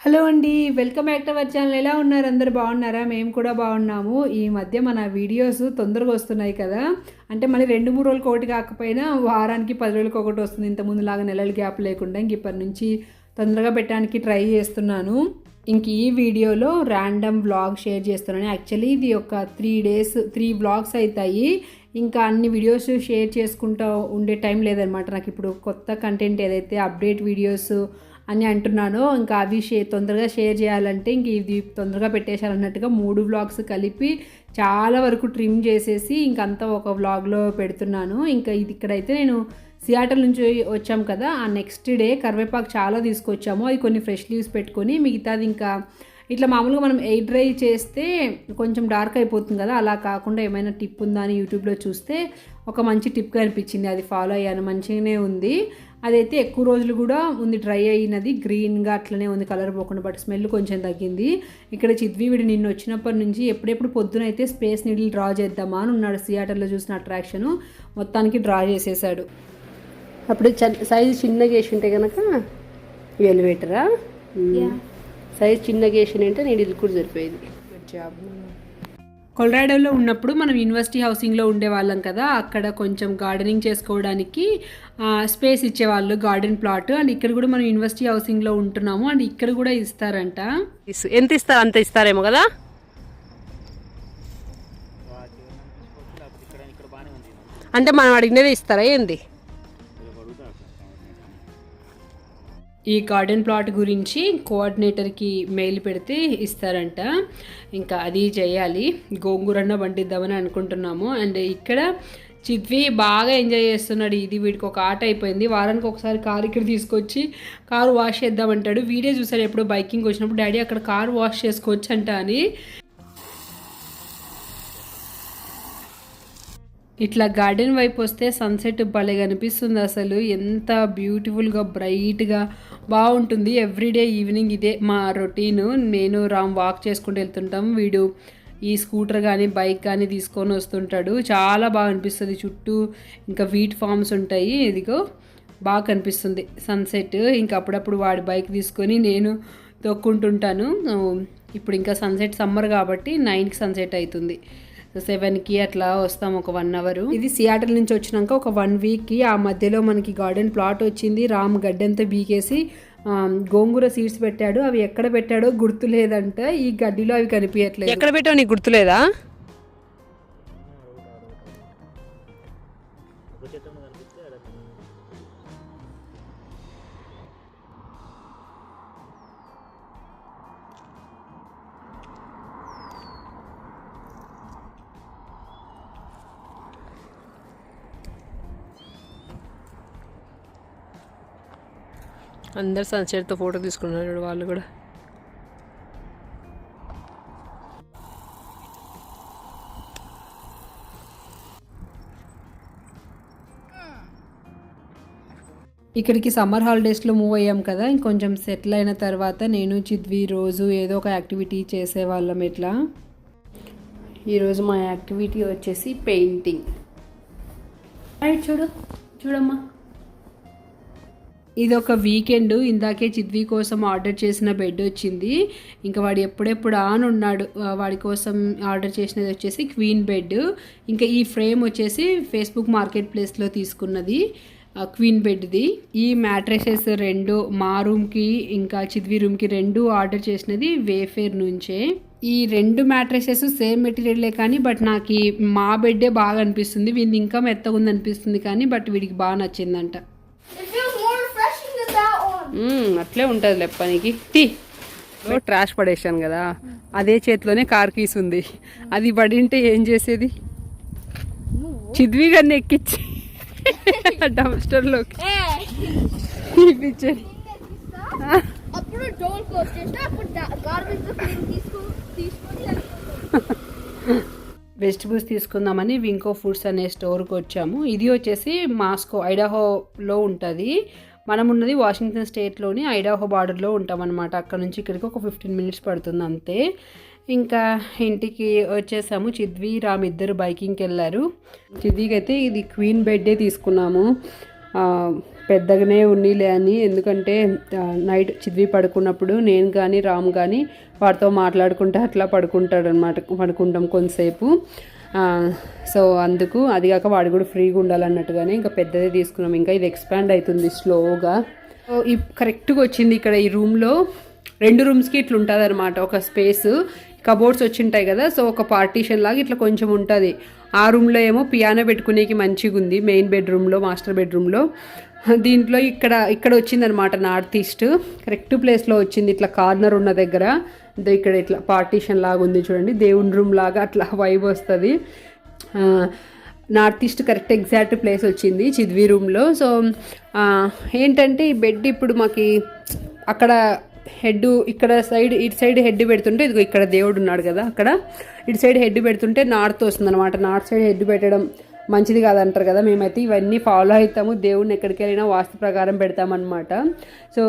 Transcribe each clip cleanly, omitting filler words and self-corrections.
Hello అండి, welcome back to our channel. ఎలా ఉన్నారు? అందరు బాగున్నారా? మేము కూడా బాగున్నాము. ఈ మధ్య మన వీడియోస్ తొందరగా వస్తున్నాయి కదా, అంటే మళ్ళీ 2-3 రోజులకి ఒకటి కాకపోయినా వారానికి 10 రోజులకి ఒకటి వస్తుంది. ఇంతకుముందులాగా నెలల గ్యాప్ లేకుండా ఇంక ఇప్పటి నుంచి తొందరగా పెట్టడానికి ట్రై చేస్తున్నాను. ఇంక ఈ వీడియోలో ర్యాండమ్ వ్లాగ్ షేర్ చేస్తున్నాను. యాక్చువల్లీ ఇది ఒక 3 వ్లాగ్స్ అవుతాయి. ఇంకా అన్ని వీడియోస్ షేర్ చేసుకుంటూ ఉండే టైం లేదనమాట నాకు. ఇప్పుడు కొత్త కంటెంట్ ఏదైతే అప్డేట్ వీడియోస్ అని అంటున్నాను, ఇంకా అవి తొందరగా షేర్ చేయాలంటే ఇంక ఇది తొందరగా పెట్టేశారన్నట్టుగా 3 వ్లాగ్స్ కలిపి చాలా వరకు ట్రిమ్ చేసేసి ఇంకంతా ఒక వ్లాగ్లో పెడుతున్నాను. ఇంకా ఇది ఇక్కడైతే నేను సియాటల్ నుంచి వచ్చాము కదా, ఆ నెక్స్ట్ డే కరివేపాకు చాలా తీసుకొచ్చాము. అది కొన్ని ఫ్రెష్ లీవ్స్ పెట్టుకొని మిగతాది ఇంకా ఇట్లా మామూలుగా మనం ఎయిర్ డ్రై చేస్తే కొంచెం డార్క్ అయిపోతుంది కదా, అలా కాకుండా ఏమైనా టిప్ ఉందా అని యూట్యూబ్లో చూస్తే ఒక మంచి టిప్గా అనిపించింది. అది ఫాలో అయ్యాను, మంచిగానే ఉంది. అదైతే ఎక్కువ రోజులు కూడా ఉంది, డ్రై అయినది, గ్రీన్గా అట్లనే ఉంది, కలర్ పోకుండా. బట్ స్మెల్ కొంచెం తగ్గింది. ఇక్కడ చిద్వీవిడి నిన్న వచ్చినప్పటి నుంచి ఎప్పుడెప్పుడు పొద్దునైతే స్పేస్ నీడిల్ డ్రా చేద్దామా అని ఉన్నాడు. సియాటర్లో చూసిన అట్రాక్షన్ మొత్తానికి డ్రా చేసేసాడు. అప్పుడు సైజు చిన్నగా వేసి ఉంటే కనుక ఎలివేటరా, సైజ్ చిన్నగా వేసిన అంటే నీడిల్ కూడా సరిపోయేది. జాబ్. కొలరాడోలో ఉన్నప్పుడు మనం యూనివర్సిటీ హౌసింగ్లో ఉండేవాళ్ళం కదా, అక్కడ కొంచెం గార్డెనింగ్ చేసుకోవడానికి స్పేస్ ఇచ్చేవాళ్ళు, గార్డెన్ ప్లాట్. అండ్ ఇక్కడ కూడా మనం యూనివర్సిటీ హౌసింగ్లో ఉంటున్నాము, అండ్ ఇక్కడ కూడా ఇస్తారంట. ఎంత ఇస్తారు? అంత ఇస్తారేమో కదా. అంటే మనం అడిగినదే ఇస్తారా ఏంది? ఈ గార్డెన్ ప్లాట్ గురించి కోఆర్డినేటర్కి మెయిల్ పెడితే ఇస్తారంట. ఇంకా అది చేయాలి, గోంగూరన్న వండిద్దామని అనుకుంటున్నాము. అండ్ ఇక్కడ చిద్వి బాగా ఎంజాయ్ చేస్తున్నాడు. ఇది వీడికి ఒక ఆట అయిపోయింది. వారానికి ఒకసారి కారు ఇక్కడ తీసుకొచ్చి కారు వాష్ చేద్దామంటాడు. వీడియో చూసాడు ఎప్పుడో బైకింగ్ వచ్చినప్పుడు, డాడీ అక్కడ కారు వాష్ చేసుకోవచ్చు అంట అని. ఇట్లా గార్డెన్ వైపు వస్తే సన్సెట్ భలే కనిపిస్తుంది. అసలు ఎంత బ్యూటిఫుల్గా బ్రైట్గా బాగుంటుంది. ఎవ్రీడే ఈవినింగ్ ఇదే మా రొటీను. నేను రామ్ వాక్ చేసుకుంటూ వెళ్తుంటాం, వీడు ఈ స్కూటర్ కానీ బైక్ కానీ తీసుకొని వస్తుంటాడు. చాలా బాగా అనిపిస్తుంది. చుట్టూ ఇంకా వీట్ ఫార్మ్స్ ఉంటాయి. ఇదిగో బాగా కనిపిస్తుంది సన్సెట్. ఇంకా అప్పుడప్పుడు వాడి బైక్ తీసుకొని నేను తొక్కుంటుంటాను. ఇప్పుడు ఇంకా సన్సెట్ సమ్మర్ కాబట్టి 9కి సన్సెట్ అవుతుంది. 7కి అట్లా వస్తాం, ఒక 1 అవర్. ఇది సియాటల్ నుంచి వచ్చినాక ఒక 1 వీక్కి ఆ మధ్యలో మనకి గార్డెన్ ప్లాట్ వచ్చింది. రామ్ గడ్డంతా బీకేసి గోంగూర సీడ్స్ పెట్టాడు. అవి ఎక్కడ పెట్టాడో గుర్తులేదంట. ఈ గడ్డిలో అవి కనిపించట్లేదు. ఎక్కడ పెట్టావు నీకు గుర్తులేదా? అందరు సన్సెట్తో ఫోటో తీసుకున్నారు వాళ్ళు కూడా. ఇక్కడికి సమ్మర్ హాలిడేస్లో మూవ్ అయ్యాం కదా, ఇంకొంచెం సెటిల్ అయిన తర్వాత నేను చిద్వి రోజు ఏదో ఒక యాక్టివిటీ చేసేవాళ్ళం. ఇట్లా ఈరోజు మా యాక్టివిటీ వచ్చేసి పెయింటింగ్. రైట్, చూడమ్మా, ఇది ఒక వీకెండ్. ఇందాకే చిద్వి కోసం ఆర్డర్ చేసిన బెడ్ వచ్చింది. ఇంకా వాడు ఎప్పుడెప్పుడు ఆన్ ఉన్నాడు. వాడి కోసం ఆర్డర్ చేసినది వచ్చేసి క్వీన్ బెడ్. ఇంకా ఈ ఫ్రేమ్ వచ్చేసి ఫేస్బుక్ మార్కెట్ ప్లేస్లో తీసుకున్నది క్వీన్ బెడ్ది. ఈ మ్యాట్రెసెస్ 2 మా రూమ్కి ఇంకా చిద్వి రూమ్కి 2 ఆర్డర్ చేసినది వేఫేర్ నుంచే. ఈ 2 మ్యాట్రెసెస్ సేమ్ మెటీరియలే కానీ బట్ నాకు మా బెడ్డే బాగా అనిపిస్తుంది. వీడికి ఇంకా మెత్తగా ఉంది అనిపిస్తుంది కానీ బట్ వీడికి బాగా నచ్చిందంట. అట్లే ఉంటుంది లెప్పనికి. ట్రాష్ పడేసాను కదా, అదే చేతిలోనే కార్ కీస్ ఉంది. అది పడింటే ఏం చేసేది? చిద్వి గారిని ఎక్కించి డంప్స్టర్లోకి వెజిటబుల్స్ తీసుకుందామని వింకో ఫుడ్స్ అనే స్టోర్కి వచ్చాము. ఇది వచ్చేసి మాస్కో, ఐడాహోలో ఉంటుంది. మనం ఉన్నది వాషింగ్టన్ స్టేట్లోని ఐడాహో బార్డర్లో ఉంటామన్నమాట. అక్కడ నుంచి ఇక్కడికి ఒక 15 మినిట్స్ పడుతుంది అంతే. ఇంకా ఇంటికి వచ్చేసాము. చిద్వి రామ్ ఇద్దరు బైకింగ్కి వెళ్ళారు. చిద్వికి అయితే ఇది క్వీన్ బెడ్డే తీసుకున్నాము. పెద్దగానే ఉన్నీలే అని, ఎందుకంటే నైట్ చిద్వి పడుకున్నప్పుడు నేను కానీ రామ్ కానీ వాడితో మాట్లాడుకుంటే అట్లా పడుకుంటాడు అనమాట, పడుకుంటాం కొంతసేపు. సో అందుకు అది కాక వాడు కూడా ఫ్రీగా ఉండాలన్నట్టుగానే ఇంకా పెద్దదే తీసుకున్నాం. ఇంకా ఇది ఎక్స్పాండ్ అవుతుంది స్లోగా. సో ఈ కరెక్ట్గా వచ్చింది ఇక్కడ ఈ రూమ్లో. 2 రూమ్స్కి ఇట్లా ఉంటుంది అనమాట ఒక స్పేస్. కబోర్డ్స్ వచ్చింటాయి కదా, సో ఒక పార్టీషన్ లాగా ఇట్లా కొంచెం ఉంటుంది. ఆ రూమ్లో ఏమో పియానో పెట్టుకునేకి మంచిగా ఉంది, మెయిన్ బెడ్రూమ్లో, మాస్టర్ బెడ్రూమ్లో. దీంట్లో ఇక్కడ వచ్చిందనమాట నార్త్ ఈస్ట్, కరెక్ట్ ప్లేస్లో వచ్చింది. ఇట్లా కార్నర్ ఉన్న దగ్గర ఇక్కడ ఇట్లా పార్టీషన్ లాగా ఉంది చూడండి, దేవుని రూమ్ లాగా అట్లా వైబ్ వస్తుంది. North east correct exact place వచ్చింది చిద్వి రూమ్లో. సో ఏంటంటే ఈ బెడ్ ఇప్పుడు మాకు అక్కడ హెడ్ ఇక్కడ సైడ్, ఇటు సైడ్ హెడ్ పెడుతుంటే ఇదిగో ఇక్కడ దేవుడు ఉన్నాడు కదా, అక్కడ ఇటు సైడ్ హెడ్ పెడుతుంటే నార్త్ వస్తుంది అనమాట. నార్త్ సైడ్ హెడ్ పెట్టడం మంచిది కాదంటారు కదా, మేమైతే ఇవన్నీ ఫాలో అవుతాము. దేవుడిని ఎక్కడికి వెళ్ళినా వాస్తు ప్రకారం పెడతామన్నమాట. సో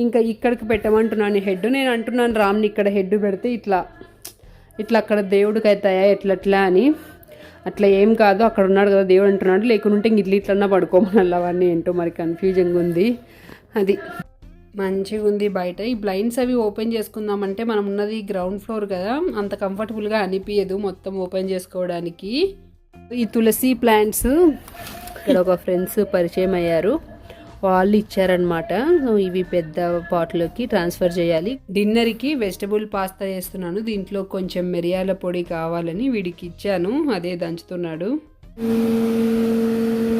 ఇంకా ఇక్కడికి పెట్టమంటున్నాను హెడ్. నేను అంటున్నాను రామ్ని ఇక్కడ హెడ్ పెడితే ఇట్లా అక్కడ దేవుడికి అవుతాయా ఎట్లా అని. అట్లా ఏం కాదు, అక్కడ ఉన్నాడు కదా దేవుడు అంటున్నాడు, లేకుంటే ఇంక ఇట్లన్నా పడుకోమని అవన్నీ ఏంటో మరి కన్ఫ్యూజన్గా ఉంది. అది మంచిగా ఉంది. బయట ఈ బ్లైండ్స్ అవి ఓపెన్ చేసుకుందామంటే మనం ఉన్నది గ్రౌండ్ ఫ్లోర్ కదా, అంత కంఫర్టబుల్గా అనిపించదు మొత్తం ఓపెన్ చేసుకోవడానికి. ఈ తులసి ప్లాంట్స్ ఇక్కడ ఒక ఫ్రెండ్స్ పరిచయం అయ్యారు, వాళ్ళు ఇచ్చారనమాట. సో ఇవి పెద్ద పాట్లోకి ట్రాన్స్ఫర్ చేయాలి. డిన్నర్కి వెజిటబుల్ పాస్తా చేస్తున్నాను, దీంట్లో కొంచెం మిరియాల పొడి కావాలని వీడికి ఇచ్చాను, అదే దంచుతున్నాడు.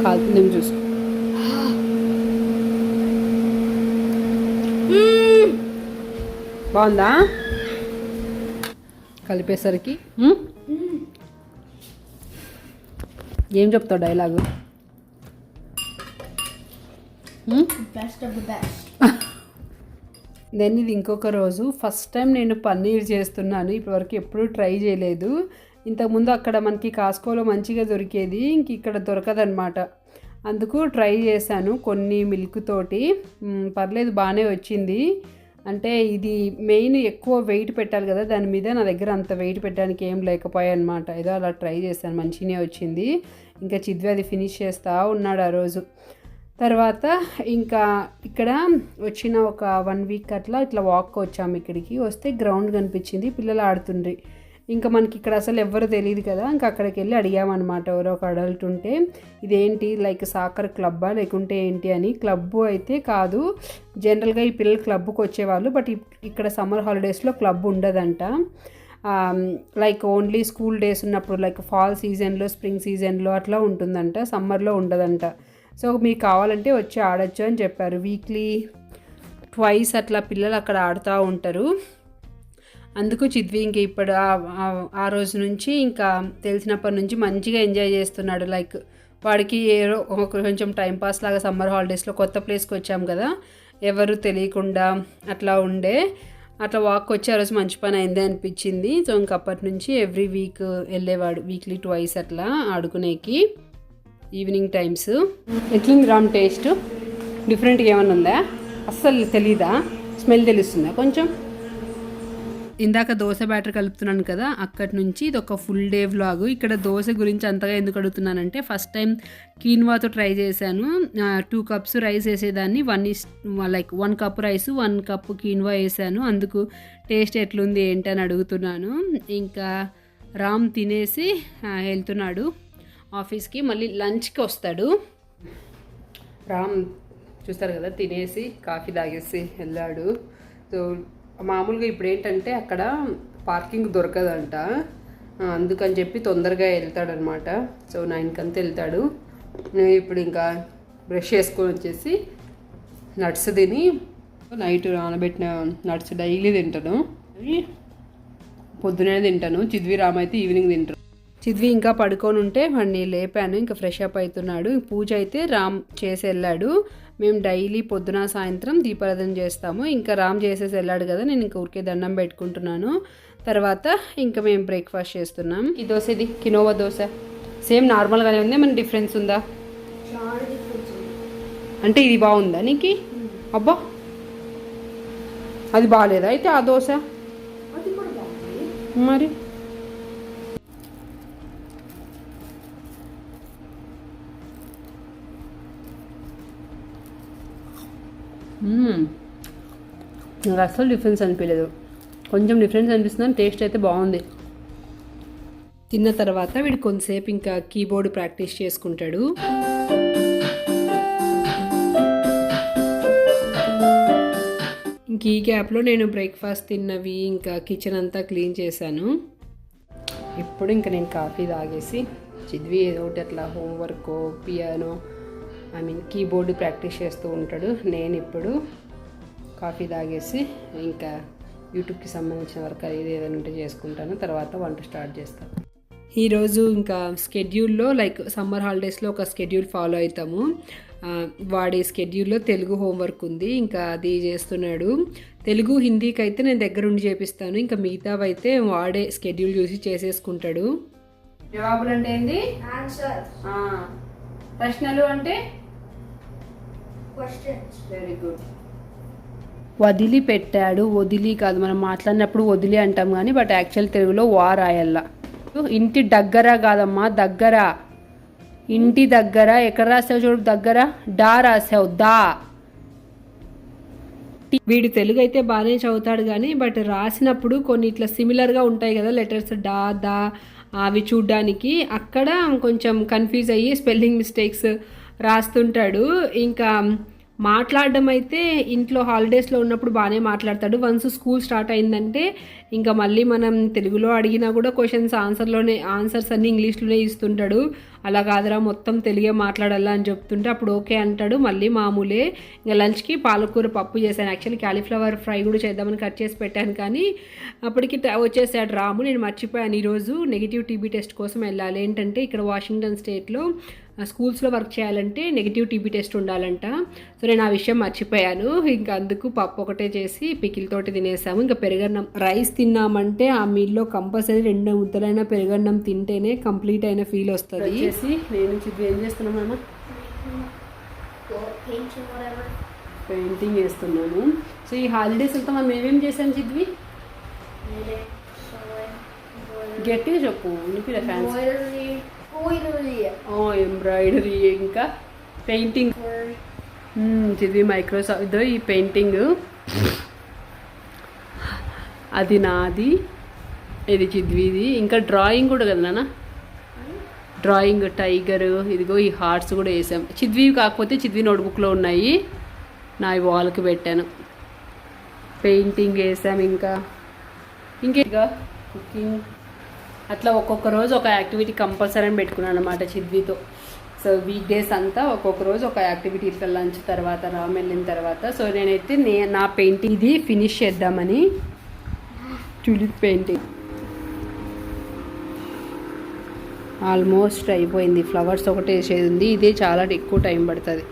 కాల్తుందేం చూసుకో. బాగుందా కలిపేసరికి? ఏం చెప్తావు డైలాగు? దెన్ ఇది ఇంకొక రోజు, ఫస్ట్ టైం నేను పన్నీర్ చేస్తున్నాను. ఇప్పటివరకు ఎప్పుడూ ట్రై చేయలేదు. ఇంతకుముందు అక్కడ మనకి కాస్కోలో మంచిగా దొరికేది, ఇంక ఇక్కడ దొరకదనమాట. అందుకు ట్రై చేశాను కొన్ని మిల్క్ తోటి, పర్లేదు బాగానే వచ్చింది. అంటే ఇది మెయిన్ ఎక్కువ వెయిట్ పెట్టాలి కదా దాని మీద, నా దగ్గర అంత వెయిట్ పెట్టడానికి ఏం లేకపోయాయి అనమాట. ఏదో అలా ట్రై చేశాను, మంచిగానే వచ్చింది. ఇంకా చిద్వి అది ఫినిష్ చేస్తూ ఉన్నాడు ఆ రోజు. తర్వాత ఇంకా ఇక్కడ వచ్చిన ఒక 1 వీక్ అట్లా ఇట్లా వాక్ వచ్చాము. ఇక్కడికి వస్తే గ్రౌండ్ కనిపించింది, పిల్లలు ఆడుతుండ్రి. ఇంకా మనకి ఇక్కడ అసలు ఎవ్వరు తెలియదు కదా, ఇంకా అక్కడికి వెళ్ళి అడిగామన్నమాట ఎవరో ఒక అడల్ట్ ఉంటే, ఇదేంటి లైక్ సాకర్ క్లబ్బా లేకుంటే ఏంటి అని. క్లబ్బు అయితే కాదు, జనరల్గా ఈ పిల్లలు క్లబ్కి వచ్చేవాళ్ళు, బట్ ఇక్కడ సమ్మర్ హాలిడేస్లో క్లబ్ ఉండదంట. లైక్ ఓన్లీ స్కూల్ డేస్ ఉన్నప్పుడు, లైక్ ఫాల్ సీజన్లో, స్ప్రింగ్ సీజన్లో అట్లా ఉంటుందంట, సమ్మర్లో ఉండదంట. సో మీకు కావాలంటే వచ్చి ఆడొచ్చు అని చెప్పారు. వీక్లీ 2 అట్లా పిల్లలు అక్కడ ఆడుతూ ఉంటారు. అందుకు చిద్వి ఇంక ఇప్పుడు ఆ రోజు నుంచి ఇంకా తెలిసినప్పటి నుంచి మంచిగా ఎంజాయ్ చేస్తున్నాడు. లైక్ వాడికి ఏదో కొంచెం టైంపాస్ లాగా సమ్మర్ హాలిడేస్లో కొత్త ప్లేస్కి వచ్చాం కదా, ఎవరు తెలియకుండా అట్లా ఉండే, అట్లా వాక్ వచ్చి ఆ రోజు మంచి పని అయింది అనిపించింది. సో ఇంకప్పటి నుంచి ఎవ్రీ వీక్ వెళ్ళేవాడు, వీక్లీ 2 అట్లా ఆడుకునేకి ఈవినింగ్ టైమ్స్. ఎట్లుంది రామ్ టేస్ట్? డిఫరెంట్గా ఏమన్నా ఉందా? అస్సలు తెలీదా? స్మెల్ తెలుస్తుందా కొంచెం? ఇందాక దోశ బ్యాటర్ కలుపుతున్నాను కదా, అక్కడి నుంచి ఇది ఒక ఫుల్ డే వ్లాగ్. ఇక్కడ దోశ గురించి అంతగా ఎందుకు అడుగుతున్నానంటే, ఫస్ట్ టైం కీన్వాతో ట్రై చేశాను. 2 కప్స్ రైస్ వేసేదాన్ని, 1 కప్ రైస్ 1 కప్ కీన్వా వేసాను. అందుకు టేస్ట్ ఎట్లుంది ఏంటి అని అడుగుతున్నాను. ఇంకా రామ్ తినేసి వెళ్తున్నాడు ఆఫీస్కి, మళ్ళీ లంచ్కి వస్తాడు. రామ్ చూస్తారు కదా, తినేసి కాఫీ తాగేసి వెళ్ళాడు. సో మామూలుగా ఇప్పుడు ఏంటంటే అక్కడ పార్కింగ్ దొరకదంట, అందుకని చెప్పి తొందరగా వెళ్తాడనమాట. సో 9 కంతా వెళ్తాడు. నేను ఇప్పుడు ఇంకా బ్రష్ చేసుకొని వచ్చేసి నట్స్ తిని, నైట్ నానబెట్టిన నట్స్ డైలీ తింటాను, అవి పొద్దునే తింటాను. చిద్వి రామ్ అయితే ఈవినింగ్ తింటారు. చిద్వి ఇంకా పడుకొని ఉంటే వాడిని లేపాను, ఇంకా ఫ్రెష్ అప్ అవుతున్నాడు. పూజ అయితే రామ్ చేసి వెళ్ళాడు. మేము డైలీ పొద్దున సాయంత్రం దీపారాధన చేస్తాము. ఇంకా రామ్ చేసేసి వెళ్ళాడు కదా, నేను ఇంకా ఊరికే దండం పెట్టుకుంటున్నాను. తర్వాత ఇంకా మేము బ్రేక్ఫాస్ట్ చేస్తున్నాం. ఈ దోశ, ఇది కినోవా దోశ, సేమ్ నార్మల్గానే ఉంది, మన డిఫరెన్స్ ఉందా? అంటే ఇది బాగుందా నీకు? అబ్బా అది బాగాలేదా అయితే ఆ దోశ? మరి నాకు అస్సలు డిఫరెన్స్ అనిపించలేదు, కొంచెం డిఫరెన్స్ అనిపిస్తుంది, టేస్ట్ అయితే బాగుంది. తిన్న తర్వాత వీడు కొంతసేపు ఇంకా కీబోర్డ్ ప్రాక్టీస్ చేసుకుంటాడు. ఇంక ఈ గ్యాప్లో నేను బ్రేక్ఫాస్ట్ తిన్నవి ఇంకా కిచెన్ అంతా క్లీన్ చేశాను. ఇప్పుడు ఇంకా నేను కాఫీ తాగేసి చిద్వి ఏదో ఒకటి అట్లా హోంవర్క్ పియానో కీబోర్డ్ ప్రాక్టీస్ చేస్తూ ఉంటాడు. నేను ఇప్పుడు కాఫీ తాగేసి ఇంకా యూట్యూబ్కి సంబంధించిన వర్క్ ఏదైనా ఉంటే చేసుకుంటాను, తర్వాత వంట స్టార్ట్ చేస్తాను. ఈరోజు ఇంకా స్కెడ్యూల్లో లైక్ సమ్మర్ హాలిడేస్లో ఒక స్కెడ్యూల్ ఫాలో అవుతాము. వాడి స్కెడ్యూల్లో తెలుగు హోంవర్క్ ఉంది, ఇంకా అది చేస్తున్నాడు. తెలుగు హిందీకి అయితే నేను దగ్గరుండి చేపిస్తాను, ఇంకా మిగతావి అయితే వాడే స్కెడ్యూల్ చూసి చేసేసుకుంటాడు. జవాబులు అంటే ఏంటి? ప్రశ్నలు అంటే వెరీ గుడ్. వదిలి పెట్టాడు, వదిలి కాదు, మనం మాట్లాడినప్పుడు వదిలి అంటాం కానీ బట్ యాక్చువల్ తెలుగులో వా రాయాల. ఇంటి దగ్గర కాదమ్మా, దగ్గర, ఇంటి దగ్గర. ఎక్కడ రాసావు చూడు, దగ్గర డా రాసావు, దా. వీడు తెలుగు అయితే బాగానే చదువుతాడు కానీ బట్ రాసినప్పుడు కొన్ని ఇట్లా సిమిలర్గా ఉంటాయి కదా లెటర్స్, డా దా, అవి చూడ్డానికి అక్కడ కొంచెం కన్ఫ్యూజ్ అయ్యి స్పెల్లింగ్ మిస్టేక్స్ రాస్తుంటాడు. ఇంకా మాట్లాడడం అయితే ఇంట్లో హాలిడేస్లో ఉన్నప్పుడు బాగానే మాట్లాడతాడు. వన్స్ స్కూల్ స్టార్ట్ అయిందంటే ఇంకా మళ్ళీ మనం తెలుగులో అడిగినా కూడా క్వశ్చన్స్ ఆన్సర్స్ అన్నీ ఇంగ్లీష్లోనే ఇస్తుంటాడు. అలా కాదురా మొత్తం తెలుగే మాట్లాడాలా అని చెప్తుంటే అప్పుడు ఓకే అంటాడు, మళ్ళీ మామూలే. ఇంకా లంచ్కి పాలకూర పప్పు చేశాను. యాక్చువల్లీ క్యాలీఫ్లవర్ ఫ్రై కూడా చేద్దామని కట్ చేసి పెట్టాను కానీ అప్పటికి వచ్చేసాడు రాము. నేను మర్చిపోయాను, ఈరోజు నెగిటివ్ టీబీ టెస్ట్ కోసం వెళ్ళాలి. ఏంటంటే ఇక్కడ వాషింగ్టన్ స్టేట్లో స్కూల్స్లో వర్క్ చేయాలంటే నెగిటివ్ టీబీ టెస్ట్ ఉండాలంట. సో నేను ఆ విషయం మర్చిపోయాను. ఇంకా అందుకు పప్పు ఒకటే చేసి పికిల్తోటి తినేసాము. ఇంకా పెరుగన్నం రైస్ తిన్నామంటే ఆ మీల్లో కంపల్సరీ 2 ముద్దలైనా పెరుగన్నం తింటేనే కంప్లీట్ అయిన ఫీల్ వస్తుంది. నేను చిద్వి ఏం చేస్తున్నామన్నా, పెయింటింగ్ చేస్తున్నాను. సో ఈ హాలిడేస్ అంతా మనం ఏమేమి చేసాం చిద్వి? గట్టిగా చెప్పు, నీకు ఫ్యాన్స్. ఎంబ్రాయిడరీ ఇంకా పెయింటింగ్. చిద్వి మైక్రోసాఫ్ట్ ఈ పెయింటింగ్ అది నాది, ఇది చిద్విది. ఇంకా డ్రాయింగ్ కూడా కదా నాన్న, డ్రాయింగ్ టైగర్, ఇదిగో ఈ హార్ట్స్ కూడా వేసాం. చిద్వి కాకపోతే చిద్వి నోట్బుక్లో ఉన్నాయి, నా వాల్కి పెట్టాను. పెయింటింగ్ వేసాం. ఇంకా కుకింగ్, అట్లా ఒక్కొక్క రోజు ఒక యాక్టివిటీ కంపల్సరీ అని పెట్టుకున్నాను అనమాట చిద్వితో. సో వీక్ డేస్ అంతా ఒక్కొక్క రోజు ఒక యాక్టివిటీ, ఇట్లా లంచ్ తర్వాత రామ్ వెళ్ళిన తర్వాత. సో నేనైతే నా పెయింటింగ్ ఇది ఫినిష్ చేద్దామని, ట్యూలిప్ పెయింటింగ్ ఆల్మోస్ట్ అయిపోయింది. ఫ్లవర్స్ ఒకటి వేసేది ఉంది, ఇదే చాలా ఎక్కువ టైం పడుతుంది.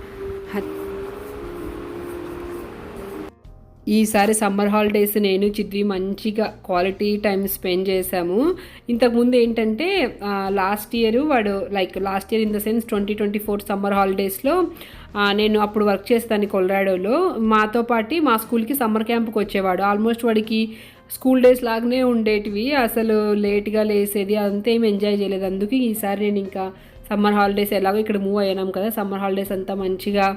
ఈసారి సమ్మర్ హాలిడేస్ నేను చిద్వి మంచిగా క్వాలిటీ టైం స్పెండ్ చేశాము. ఇంతకుముందు ఏంటంటే last year in the sense 2024 summer హాలిడేస్లో నేను అప్పుడు వర్క్ చేస్తాను కొలరాడోలో. మాతో పాటు మా స్కూల్కి సమ్మర్ క్యాంప్కి వచ్చేవాడు. ఆల్మోస్ట్ వాడికి స్కూల్ డేస్ లాగానే ఉండేటివి, అసలు లేట్గా లేసేది, అంతా ఏం ఎంజాయ్ చేయలేదు. అందుకే ఈసారి నేను ఇంకా సమ్మర్ హాలిడేస్ ఎలాగో ఇక్కడ మూవ్ అయ్యాం కదా, సమ్మర్ హాలిడేస్ అంతా మంచిగా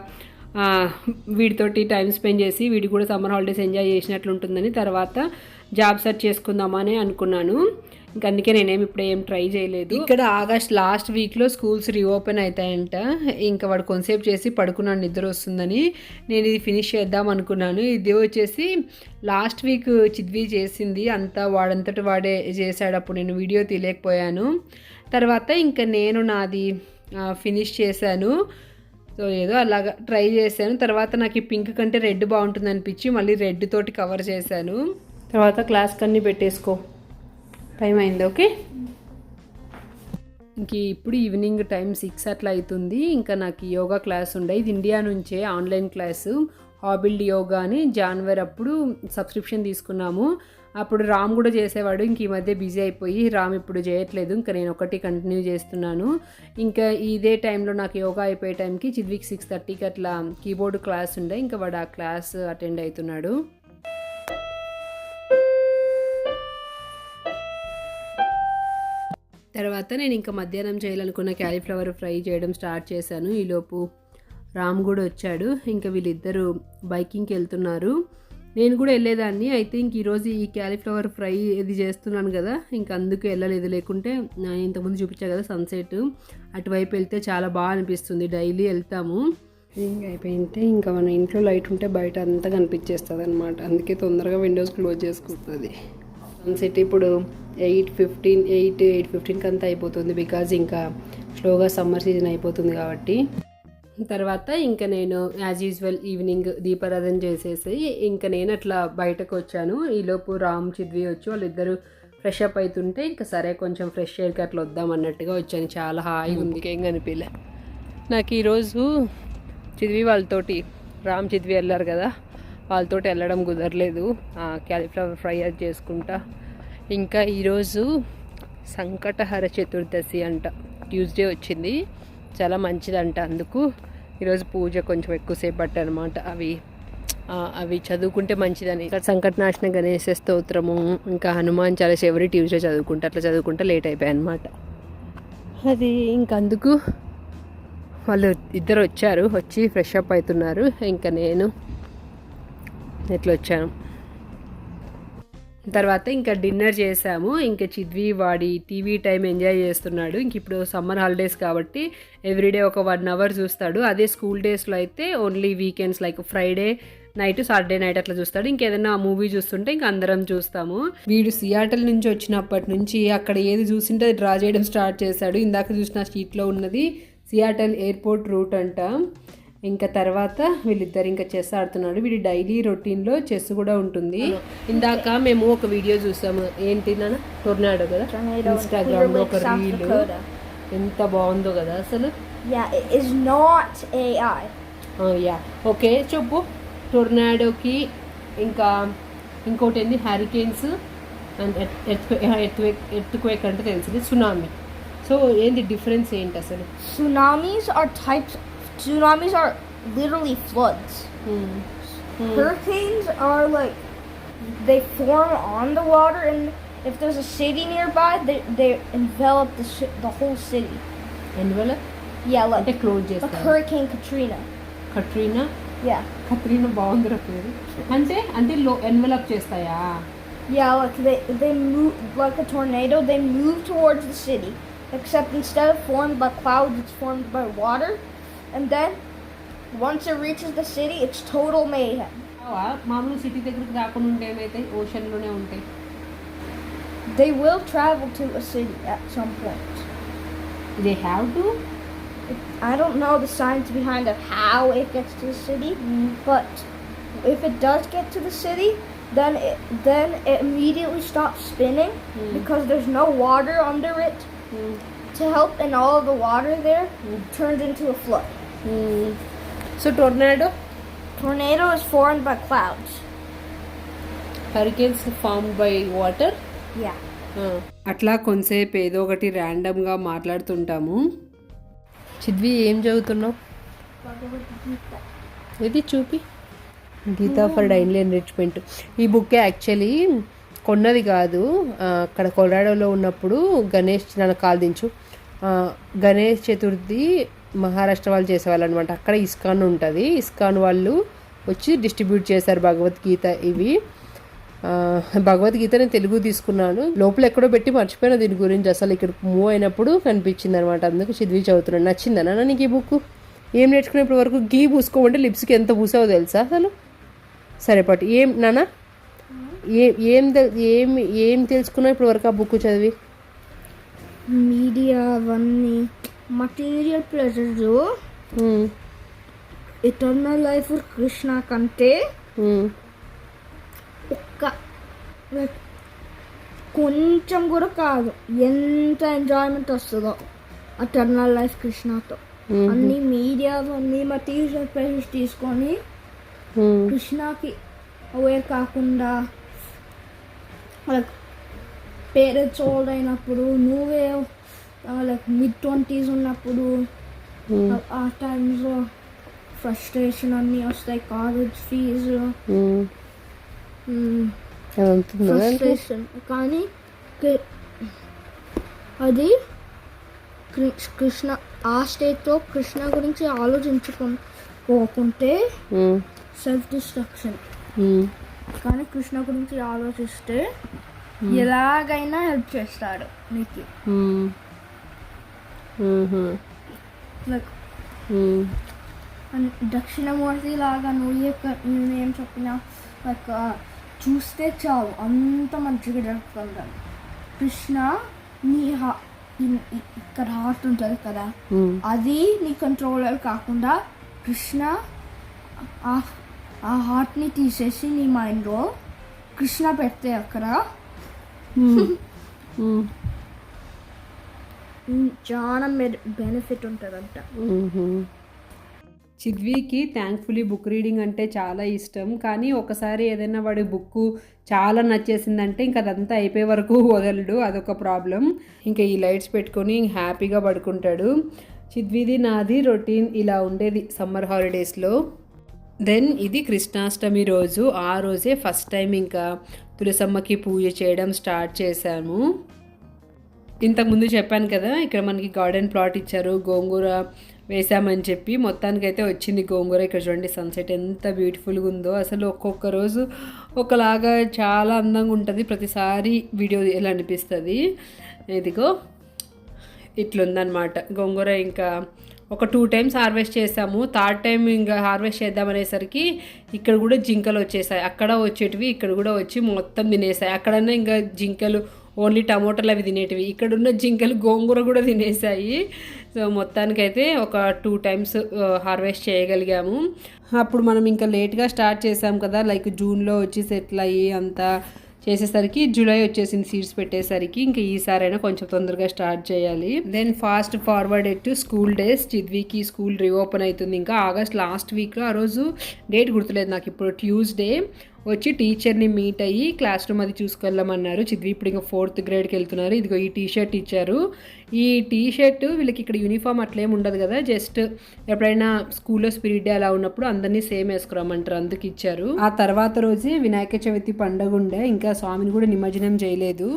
వీడితోటి టైం స్పెండ్ చేసి వీడి కూడా సమ్మర్ హాలిడేస్ ఎంజాయ్ చేసినట్లు ఉంటుందని తర్వాత జాబ్ సెర్చ్ చేసుకుందామని అనుకున్నాను. ఇంకా అందుకే నేనేమి ఇప్పుడు ఏం ట్రై చేయలేదు. ఇక్కడ ఆగస్ట్ లాస్ట్ వీక్లో స్కూల్స్ రీఓపెన్ అవుతాయంట. ఇంకా వాడు కొంతసేపు చేసి పడుకున్నాను, నిద్ర వస్తుందని. నేను ఇది ఫినిష్ చేద్దాం అనుకున్నాను. ఇది వచ్చేసి లాస్ట్ వీక్ చిద్వి చేసింది, అంతా వాడంతటి వాడే చేశాడు. అప్పుడు నేను వీడియో తీయలేకపోయాను. తర్వాత ఇంకా నేను నాది ఫినిష్ చేశాను. సో ఏదో అలాగా ట్రై చేశాను. తర్వాత నాకు ఈ పింక్ కంటే రెడ్ బాగుంటుంది అనిపించి మళ్ళీ రెడ్ తోటి కవర్ చేశాను. తర్వాత క్లాస్కి అన్నీ పెట్టేసుకో, టైం అయింది. ఓకే, ఇంక ఇప్పుడు ఈవినింగ్ టైం 6 అట్లా అవుతుంది. ఇంకా నాకు యోగా క్లాస్ ఉండే, ఇది ఇండియా నుంచే ఆన్లైన్ క్లాసు, హాబిల్డ్ యోగా అని. జాన్వరి అప్పుడు సబ్స్క్రిప్షన్ తీసుకున్నాము. అప్పుడు రామ్ కూడా చేసేవాడు, ఇంక ఈ మధ్య బిజీ అయిపోయి రామ్ ఇప్పుడు చేయట్లేదు. ఇంకా నేను ఒకటి కంటిన్యూ చేస్తున్నాను. ఇంకా ఇదే టైంలో నాకు యోగా అయిపోయే టైంకి చిద్వికి 6:30కి అట్లా కీబోర్డ్ క్లాస్ ఉండే, ఇంకా వాడు ఆ క్లాస్ అటెండ్ అవుతున్నాడు. తర్వాత నేను ఇంకా మధ్యాహ్నం చేయాలనుకున్న క్యాలీఫ్లవర్ ఫ్రై చేయడం స్టార్ట్ చేశాను. ఈలోపు రామ్ కూడా వచ్చాడు. ఇంకా వీళ్ళిద్దరూ బైకింగ్కి వెళ్తున్నారు. నేను కూడా వెళ్ళేదాన్ని. ఐ థింక్ ఈరోజు ఈ క్యాలీఫ్లవర్ ఫ్రై ఇది చేస్తున్నాను కదా, ఇంకా అందుకు వెళ్ళలేదు. లేకుంటే ఇంతకుముందు చూపించా కదా సన్సెట్, అటువైపు వెళ్తే చాలా బాగా అనిపిస్తుంది. డైలీ వెళ్తాము. ఇంకా అయిపోయింటే ఇంకా మన ఇంట్లో లైట్ ఉంటే బయట అంతా కనిపించేస్తుంది అనమాట. అందుకే తొందరగా విండోస్ క్లోజ్ చేసుకుంటుంది. సన్సెట్ ఇప్పుడు 8:15కి అంతా అయిపోతుంది. బికాజ్ ఇంకా స్లోగా సమ్మర్ సీజన్ అయిపోతుంది కాబట్టి. తర్వాత ఇంకా నేను యాజ్ యూజువల్ ఈవినింగ్ దీపారాధన చేసేసి ఇంకా నేను అట్లా బయటకు వచ్చాను. ఈలోపు రామ్ చిద్వి వచ్చి వాళ్ళిద్దరూ ఫ్రెష్ అప్ అవుతుంటే ఇంకా సరే కొంచెం ఫ్రెష్ ఎయిర్కి అట్లా వద్దాం అన్నట్టుగా వచ్చాను. చాలా హాయిగా ఉంది, ఏం కనిపించలే నాకు ఈరోజు. చిద్వి వాళ్ళతోటి రామ్ చిద్వి వెళ్ళారు కదా, వాళ్ళతోటి వెళ్ళడం కుదరలేదు. క్యాలీఫ్లవర్ ఫ్రై అది చేసుకుంటా. ఇంకా ఈరోజు సంకటహర చతుర్దశి అంట, ట్యూస్డే వచ్చింది, చాలా మంచిదంట. అందుకు ఈరోజు పూజ కొంచెం ఎక్కువసేపు పట్టనమాట. అవి చదువుకుంటే మంచిదని ఇక్కడ సంకటనాశన గణేశ స్తోత్రము ఇంకా హనుమాన్ చాలీస ఎవరి ట్యూస్డే చదువుకుంటే అట్లా చదువుకుంటే లేట్ అయిపోయాయి అనమాట. అది ఇంకా అందుకు వాళ్ళు ఇద్దరు వచ్చారు, వచ్చి ఫ్రెష్ అప్ అవుతున్నారు. ఇంకా నేను ఎట్లా వచ్చాను. తర్వాత ఇంకా డిన్నర్ చేసాము. ఇంకా చిద్వి వాడి టీవీ టైం ఎంజాయ్ చేస్తున్నాడు. ఇంక ఇప్పుడు సమ్మర్ హాలిడేస్ కాబట్టి ఎవ్రీడే ఒక 1 hour చూస్తాడు. అదే స్కూల్ డేస్లో అయితే only weekends like Friday night Saturday night అట్లా చూస్తాడు. ఇంకేదైనా మూవీ చూస్తుంటే ఇంకా అందరం చూస్తాము. వీడు సియాటల్ నుంచి వచ్చినప్పటి నుంచి అక్కడ ఏది చూసింటే అది డ్రా చేయడం స్టార్ట్ చేశాడు. ఇందాక చూసిన షీట్లో ఉన్నది సియాటల్ ఎయిర్పోర్ట్ రూట్ అంట. ఇంకా తర్వాత వీళ్ళిద్దరు ఇంకా చెస్ ఆడుతున్నాడు. వీడి డైలీ రొటీన్లో చెస్ కూడా ఉంటుంది. ఇందాక మేము ఒక వీడియో చూసాము, ఏంటి నాన్న, టొర్నాడో కదా, ఇన్స్టాగ్రామ్లో ఒక రీల్, ఎంత బాగుందో కదా అసలు. ఓకే చెప్పు. టొర్నాడోకి ఇంకా ఇంకోటి ఏంది హ్యారికేన్స్ అండ్ ఎర్త్క్వేక్ అంటే తెలిసింది, సునామీ. సో ఏంది డిఫరెన్స్ ఏంటి అసలు? Tsunamis are literally floods. Hurricanes are like they form on the water, and if there's a city nearby, they envelop the whole city. Envelop? Yeah, like close like Hurricane Katrina. Katrina? Yeah. Katrina బాగుందిరా పేరు. అంటే envelope చేస్తాయా? Yeah, like they move like a tornado. They move towards the city, except instead of formed by clouds, it's formed by water. And then, once it reaches the city, it's total mayhem. మామూలు city దగ్గరికి రాకుండా ఉంటే ఏమైతే ఓషన్లోనే ఉంటాయి. They will travel to a city at some point. They have to? I don't know the science behind of how it gets to the city, but if it does get to the city, then it immediately stops spinning because there's no water under it to help, and all of the water there turns into a flood. So tornado is formed by clouds. Hurricanes formed by water? Yeah. అట్లా కొంతసేపు ఏదో ఒకటి ర్యాండమ్గా మాట్లాడుతుంటాము. చిద్వి ఏం చదువుతున్నావు? ఇది చూపి. Geeta for daily enrichment. ఈ బుక్ యాక్చువల్లీ కొన్నది కాదు, అక్కడ కొలరాడోలో ఉన్నప్పుడు గణేష్ నన్ను కాల్ దించు, గణేష్ చతుర్థి మహారాష్ట్ర వాళ్ళు చేసేవాళ్ళు అనమాట. అక్కడ ఇస్కాన్ ఉంటుంది, ఇస్కాన్ వాళ్ళు వచ్చి డిస్ట్రిబ్యూట్ చేశారు భగవద్గీత. ఇవి భగవద్గీత నేను తెలుగు తీసుకున్నాను, లోపల ఎక్కడో పెట్టి మర్చిపోయినా దీని గురించి. అసలు ఇక్కడ మూవ్ అయినప్పుడు కనిపించింది అనమాట, అందుకు చదివి చదువుతున్నాను. నచ్చిందా నాన్న నీకు ఈ బుక్? ఏం నేర్చుకునేప్పటి వరకు గీ పూసుకోమంటే లిప్స్కి ఎంత పూసావో తెలుసా అసలు? సరే పట్టు. ఏం నాన్న ఏం తెలుసుకున్నావు ఇప్పటి వరకు ఆ బుక్ చదివి? మీడియా అవన్నీ, material pleasures, eternal life Krishna కంటే కొంచెం కూడా కాదు ఎంత ఎంజాయ్మెంట్ వస్తుందో ఇటర్నల్ లైఫ్ కృష్ణతో. అన్ని మీడియా అవన్నీ మటీరియల్ ప్లెజర్స్ తీసుకొని కృష్ణకి అవేర్ కాకుండా లైక్ పేరెంట్స్ ఓల్డ్ అయినప్పుడు, నువ్వే లైక్ mid-20s ఉన్నప్పుడు, ఆ టైమ్స్లో ఫ్రస్ట్రేషన్ అన్నీ వస్తాయి, కాలేజ్ ఫీజు ఫ్రస్ట్రేషన్. కానీ అది కృష్ణ ఆ స్టేజ్లో కృష్ణ గురించి పోకుంటే సెల్ఫ్ డిస్ట్రక్షన్. కానీ కృష్ణ గురించి ఆలోచిస్తే ఎలాగైనా హెల్ప్ చేస్తాడు నీకు. లైక్ దక్షిణమూర్తి లాగా నువ్వేం చెప్పినా లైక్ చూస్తే చాలు అంత మంచిగా జరుగుతుంది. కృష్ణ నీ ఇక్కడ హార్ట్ ఉంటుంది కదా, అది నీ కంట్రోలర్ కాకుండా కృష్ణ ఆ హార్ట్ని తీసేసి నీ మైండ్లో కృష్ణ పెడితే అక్కడ చాలా బెనిఫిట్ ఉంటుందంట. చిద్వికి థ్యాంక్ఫుల్లీ బుక్ రీడింగ్ అంటే చాలా ఇష్టం. కానీ ఒకసారి ఏదైనా వాడి బుక్ చాలా నచ్చేసిందంటే ఇంకా అదంతా అయిపోయే వరకు వదలడు, అదొక ప్రాబ్లం. ఇంకా ఈ లైట్స్ పెట్టుకొని హ్యాపీగా పడుకుంటాడు. చిద్విది నాది రొటీన్ ఇలా ఉండేది సమ్మర్ హాలిడేస్లో. దెన్ ఇది కృష్ణాష్టమి రోజు. ఆ రోజే ఫస్ట్ టైం ఇంకా తులసమ్మకి పూజ చేయడం స్టార్ట్ చేశాము. ఇంతకుముందు చెప్పాను కదా, ఇక్కడ మనకి గార్డెన్ ప్లాట్ ఇచ్చారు, గోంగూర వేసామని చెప్పి. మొత్తానికైతే వచ్చింది గోంగూర. ఇక్కడ చూడండి సన్సెట్ ఎంత బ్యూటిఫుల్గా ఉందో. అసలు ఒక్కొక్క రోజు ఒకలాగా చాలా అందంగా ఉంటుంది. ప్రతిసారి వీడియో ఎలా అనిపిస్తుంది. ఇదిగో ఇట్లుందనమాట గోంగూర. ఇంకా ఒక 2 times హార్వెస్ట్ చేసాము. 3rd టైం ఇంకా హార్వెస్ట్ చేద్దామనేసరికి ఇక్కడ కూడా జింకలు వచ్చేసాయి. అక్కడ వచ్చేటివి ఇక్కడ కూడా వచ్చి మొత్తం తినేసాయి. అక్కడన్నా ఇంకా జింకలు ఓన్లీ టమోటాలు అవి తినేటివి, ఇక్కడ ఉన్న జింకలు గోంగూర కూడా తినేసాయి. సో మొత్తానికైతే ఒక 2 times హార్వెస్ట్ చేయగలిగాము. అప్పుడు మనం ఇంకా లేట్గా స్టార్ట్ చేసాం కదా, లైక్ జూన్లో వచ్చి సెటిల్ అయ్యి అంతా చేసేసరికి జూలై వచ్చేసింది సీడ్స్ పెట్టేసరికి. ఇంకా ఈసారైనా కొంచెం తొందరగా స్టార్ట్ చేయాలి. Then fast forward to school days. చిద్వికి స్కూల్ రీఓపెన్ అవుతుంది ఇంకా ఆగస్ట్ లాస్ట్ వీక్లో. ఆ రోజు డేట్ గుర్తులేదు నాకు ఇప్పుడు. ట్యూస్డే వచ్చి టీచర్ని మీట్ అయ్యి క్లాస్ రూమ్ అది చూసుకెళ్ళమన్నారు. చిద్వి ఇప్పుడు ఇంకా 4th gradeకి వెళ్తున్నారు. ఇదిగో ఈ టీషర్ట్ ఇచ్చారు. ఈ టీషర్ట్ వీళ్ళకి ఇక్కడ యూనిఫామ్ అట్లేం ఉండదు కదా, జస్ట్ ఎప్పుడైనా స్కూల్లో స్పిరిట్ డే అలా ఉన్నప్పుడు అందరినీ సేమ్ వేసుకురామంటారు, అందుకు ఇచ్చారు. ఆ తర్వాత రోజే వినాయక చవితి పండుగ ఉండే. ఇంకా స్వామిని కూడా నిమజ్జనం చేయలేదు.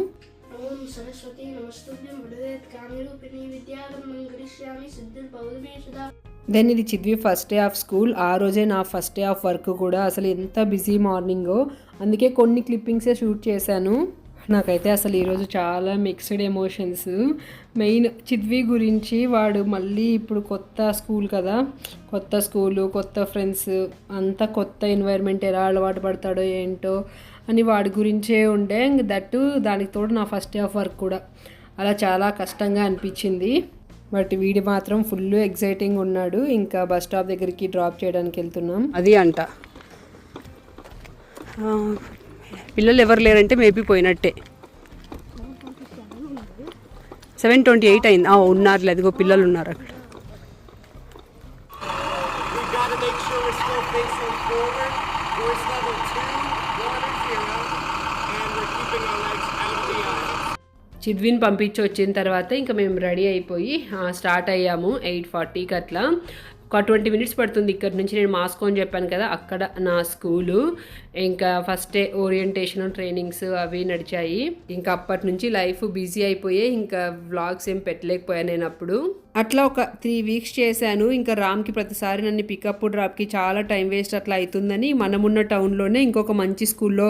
దెన్ ఇది Chidvi first day of school. ఆ రోజే నా ఫస్ట్ డే ఆఫ్ వర్క్ కూడా. అసలు ఎంత బిజీ మార్నింగో, అందుకే కొన్ని క్లిప్పింగ్సే షూట్ చేశాను. నాకైతే అసలు ఈరోజు చాలా మిక్స్డ్ ఎమోషన్స్. మెయిన్ చిద్వి గురించి. వాడు మళ్ళీ ఇప్పుడు కొత్త స్కూల్ కదా, కొత్త స్కూలు, కొత్త ఫ్రెండ్స్, అంతా కొత్త ఎన్వైర్న్మెంట్, ఎలా అలవాటు పడతాడో ఏంటో అని వాడి గురించే ఉండే. దట్టు దానికి తోడు నా ఫస్ట్ డే ఆఫ్ వర్క్ కూడా అలా చాలా కష్టంగా అనిపించింది. బట్ వీడి మాత్రం ఫుల్ ఎగ్జైటింగ్ ఉన్నాడు. ఇంకా బస్ స్టాప్ దగ్గరికి డ్రాప్ చేయడానికి వెళ్తున్నాం. అది అంట పిల్లలు ఎవరు లేరంటే మేబీ పోయినట్టే. 7:28 అయింది. ఉన్నారులే, అదిగో పిల్లలు ఉన్నారు అక్కడ. చిద్విని పంపించి వచ్చిన తర్వాత ఇంకా మేము రెడీ అయిపోయి స్టార్ట్ అయ్యాము. 8:40కి అట్లా. ఒక 20 minutes పడుతుంది ఇక్కడ నుంచి. నేను మాస్కో అని చెప్పాను కదా, అక్కడ నా స్కూలు. ఇంకా ఫస్ట్ డే ఓరియంటేషన్ ట్రైనింగ్స్ అవి నడిచాయి. ఇంకా అప్పటి నుంచి లైఫ్ బిజీ అయిపోయాయి. ఇంకా వ్లాగ్స్ ఏం పెట్టలేకపోయాను నేను అప్పుడు. అట్లా ఒక 3 weeks చేశాను. ఇంకా రామ్కి ప్రతిసారి నన్ను పికప్ డ్రాప్కి చాలా టైం వేస్ట్ అట్లా అవుతుందని మనమున్న టౌన్లోనే ఇంకొక మంచి స్కూల్లో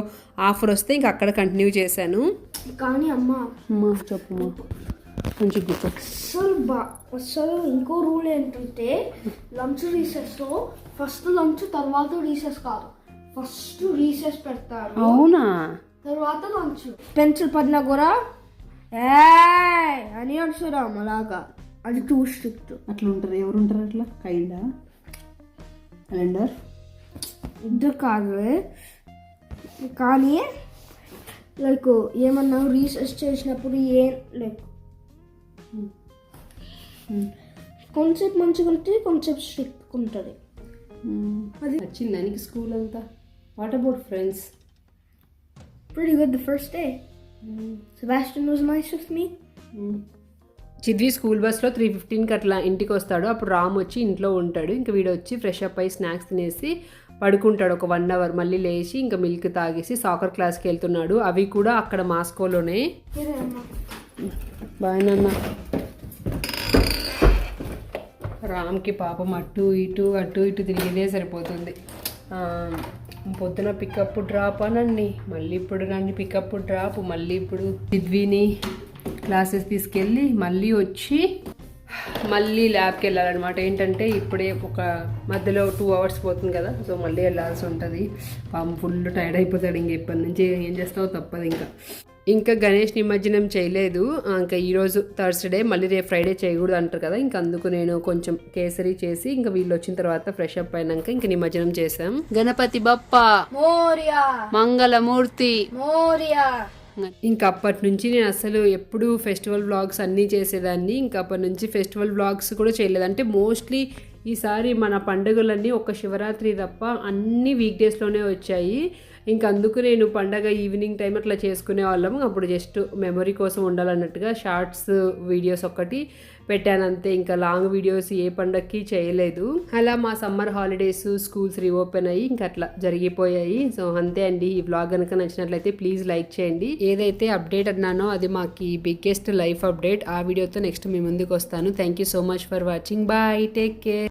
ఆఫర్ వస్తే ఇంకా అక్కడ కంటిన్యూ చేశాను. కానీ అమ్మ చెప్పు మంచి గుర్తు. అసలు ఇంకో రూల్ ఏంటంటే లంచ్ రీసెస్లో ఫస్ట్ లంచ్ తర్వాత రీసెస్ కాదు, ఫస్ట్ రీసెస్ పెడతారు. అవునా? తర్వాత లంచ్. పెన్సిల్ పడినా కూడా అని అంటారు అలాగా. అది టూ స్ట్రిక్ట్. అట్లా ఉంటారు. ఎవరు ఉంటారు అట్లా? కైండా క్యాలెండర్ ఇద్దరు కాదు. కానీ లైక్ ఏమన్నా రీసెర్చ్ చేసినప్పుడు ఏం లైక్ కాన్సెప్ట్ మంచిగా ఉంటే కాన్సెప్ట్ స్ట్రిక్ట్ ఉంటుంది. అది నచ్చింది దానికి స్కూల్ అంతా. What about friends? Pretty good the first day. Sebastian was nice with me. Chidvi school బస్లో 3:15కి అట్లా ఇంటికి వస్తాడు. అప్పుడు రామ్ వచ్చి ఇంట్లో ఉంటాడు. ఇంకా వీడు వచ్చి ఫ్రెష్ అప్ అయ్యి స్నాక్స్ తినేసి పడుకుంటాడు ఒక 1 hour. మళ్ళీ లేచి ఇంకా మిల్క్ తాగేసి సాకర్ క్లాస్కి వెళ్తున్నాడు. అవి కూడా అక్కడ మాస్కోలోనే. బాయ్ నాన్న. రామ్కి పాపం అటు ఇటు తిరిగిదే సరిపోతుంది. పొద్దున పికప్ డ్రాప్ అనండి, మళ్ళీ ఇప్పుడు నన్ను పికప్ డ్రాప్, మళ్ళీ ఇప్పుడు సిద్విని క్లాసెస్ తీసుకెళ్ళి మళ్ళీ వచ్చి మళ్ళీ ల్యాబ్కి వెళ్ళాలన్నమాట. ఏంటంటే ఇప్పుడే ఒక మధ్యలో 2 hours పోతుంది కదా, సో మళ్ళీ వెళ్ళాల్సి ఉంటుంది. పాపం ఫుల్ టైర్డ్ అయిపోతాడు. ఇంక ఇప్పటి నుంచి ఏం చేస్తావో తప్పదు. ఇంకా గణేష్ నిమజ్జనం చేయలేదు. ఇంకా ఈరోజు థర్స్డే, మళ్ళీ రేపు ఫ్రైడే చేయకూడదు అంటారు కదా, ఇంకా అందుకు నేను కొంచెం కేసరి చేసి ఇంకా వీళ్ళు వచ్చిన తర్వాత ఫ్రెష్ అప్ అయినాక ఇంకా నిమజ్జనం చేసాం. గణపతి బప్ప మోరియా, మంగళమూర్తి మోరియా. ఇంకా అప్పటి నుంచి నేను అసలు ఎప్పుడు ఫెస్టివల్ వ్లాగ్స్ అన్నీ చేసేదాన్ని. ఇంకా అప్పటి నుంచి ఫెస్టివల్ వ్లాగ్స్ కూడా చేయలేదు. అంటే మోస్ట్లీ ఈసారి మన పండుగలన్నీ ఒక శివరాత్రి తప్ప అన్ని వీక్ డేస్లోనే వచ్చాయి. ఇంకా అందుకు నేను పండగ ఈవినింగ్ టైం అట్లా చేసుకునే వాళ్ళము. అప్పుడు జస్ట్ మెమరీ కోసం ఉండాలన్నట్టుగా షార్ట్స్ వీడియోస్ ఒక్కటి పెట్టాను అంతే. ఇంకా లాంగ్ వీడియోస్ ఏ పండగకి చేయలేదు. అలా మా సమ్మర్ హాలిడేస్, స్కూల్స్ రీఓపెన్ అయ్యి ఇంకా అట్లా జరిగిపోయాయి. సో అంతే అండి. ఈ వ్లాగ్ కనుక నచ్చినట్లయితే ప్లీజ్ లైక్ చేయండి. ఏదైతే అప్డేట్ అన్నానో అది మాకు బిగ్గెస్ట్ లైఫ్ అప్డేట్. ఆ వీడియోతో నెక్స్ట్ మీ ముందుకు వస్తాను. Thank you so much for watching. Bye, take care.